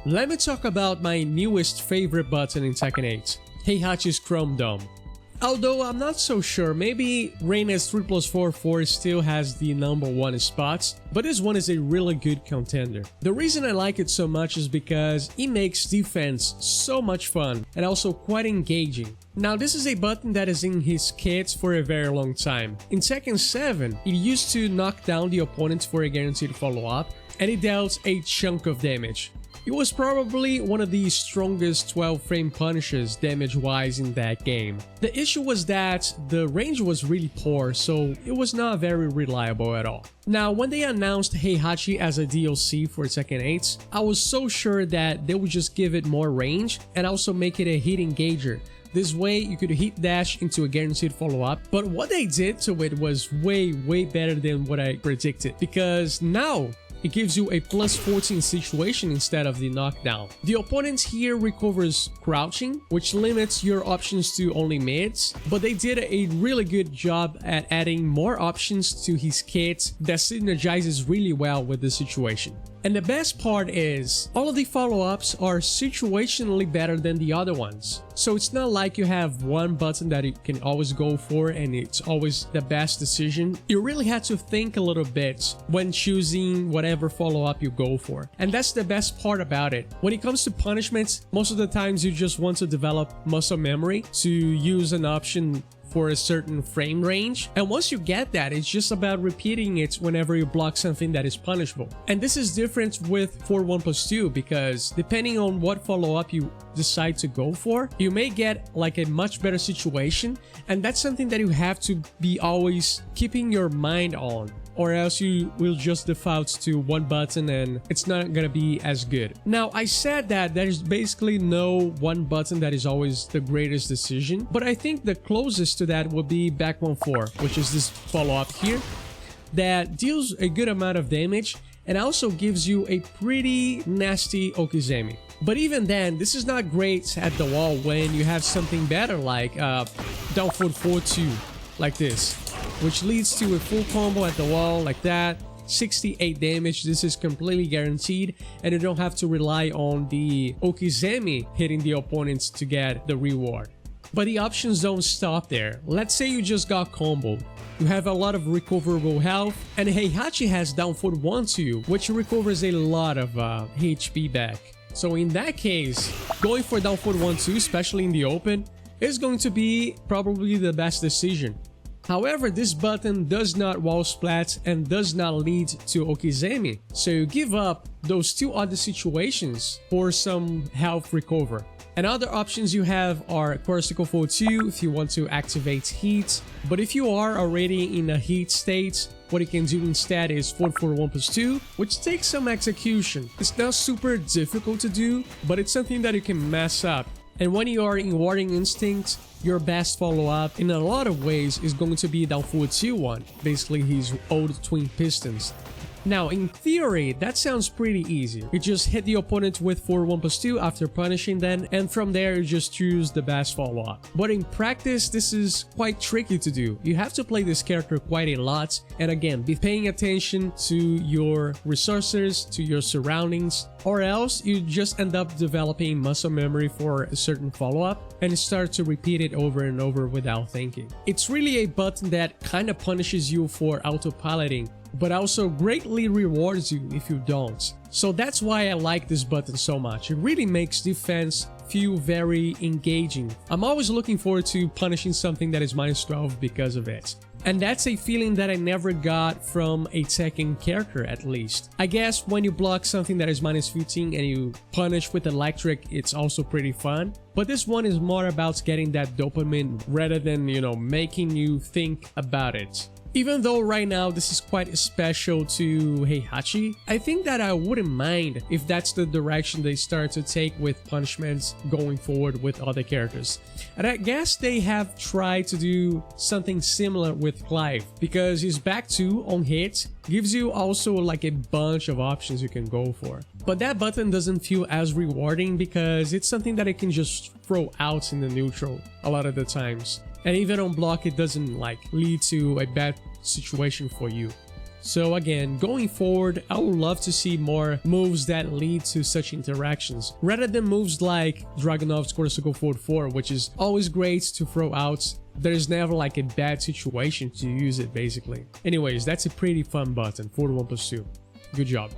Let me talk about my newest favorite button in Tekken 8, Heihachi's Chrome Dome. Although I'm not so sure, maybe Reina's 3+4 still has the #1 spots, but this one is a really good contender. The reason I like it so much is because it makes defense so much fun and also quite engaging. Now this is a button that is in his kits for a very long time. In Tekken 7, it used to knock down the opponent for a guaranteed follow-up, and it dealt a chunk of damage. It was probably one of the strongest 12-frame punishes damage-wise in that game. The issue was that the range was really poor, so it was not very reliable at all. Now, when they announced Heihachi as a DLC for Tekken 8, I was so sure that they would just give it more range and also make it a hit engager. This way, you could hit dash into a guaranteed follow-up, but what they did to it was way better than what I predicted, because now it gives you a +14 situation instead of the knockdown. The opponent here recovers crouching, which limits your options to only mids, but they did a really good job at adding more options to his kit that synergizes really well with the situation. And the best part is, all of the follow-ups are situationally better than the other ones. So it's not like you have one button that you can always go for and it's always the best decision. You really have to think a little bit when choosing whatever follow-up you go for. And that's the best part about it. When it comes to punishments, most of the times you just want to develop muscle memory to use an option for a certain frame range, and once you get that, it's just about repeating it whenever you block something that is punishable. And this is different with 4-1+2 because depending on what follow-up you decide to go for, you may get like a much better situation, and that's something that you have to be always keeping your mind on, or else you will just default to one button and it's not gonna be as good. Now, I said that there's basically no one button that is always the greatest decision, but I think the closest to that would be back 1-4, which is this follow-up here that deals a good amount of damage and also gives you a pretty nasty Okizeme. But even then, this is not great at the wall when you have something better like down forward 4-2 like this, which leads to a full combo at the wall like that, 68 damage. This is completely guaranteed, and you don't have to rely on the Okizeme hitting the opponents to get the reward. But the options don't stop there. Let's say you just got comboed. You have a lot of recoverable health, and Heihachi has down forward 1-2, which recovers a lot of HP back. So in that case, going for down forward 1-2, especially in the open, is going to be probably the best decision. However, this button does not wall splat and does not lead to Okizeme, so you give up those two other situations for some health recover. And other options you have are Corsical 4-2 if you want to activate heat, but if you are already in a heat state, what you can do instead is 4-1+2, which takes some execution. It's not super difficult to do, but it's something that you can mess up. And when you are in Warring Instinct, your best follow-up in a lot of ways is going to be down forward 2-1, basically his old twin pistons. Now, in theory, that sounds pretty easy. You just hit the opponent with 4-1+2 after punishing them, and from there you just choose the best follow-up. But in practice, this is quite tricky to do. You have to play this character quite a lot, and again, be paying attention to your resources, to your surroundings, or else you just end up developing muscle memory for a certain follow-up and start to repeat it over and over without thinking. It's really a button that kind of punishes you for autopiloting, but also greatly rewards you if you don't. So that's why I like this button so much. It really makes defense feel very engaging. I'm always looking forward to punishing something that is -12 because of it. And that's a feeling that I never got from a Tekken character, at least. I guess when you block something that is -15 and you punish with electric, it's also pretty fun. But this one is more about getting that dopamine rather than, making you think about it. Even though right now this is quite special to Heihachi, I think that I wouldn't mind if that's the direction they start to take with punishments going forward with other characters. And I guess they have tried to do something similar with Clive, because his back 2 on hit gives you also like a bunch of options you can go for. But that button doesn't feel as rewarding because it's something that I can just throw out in the neutral a lot of the times. And even on block, it doesn't lead to a bad situation for you. So again, going forward, I would love to see more moves that lead to such interactions, rather than moves like Dragunov's Corsical Forward 4, which is always great to throw out. There's never like a bad situation to use it basically. Anyways, that's a pretty fun button, 41+2. Good job.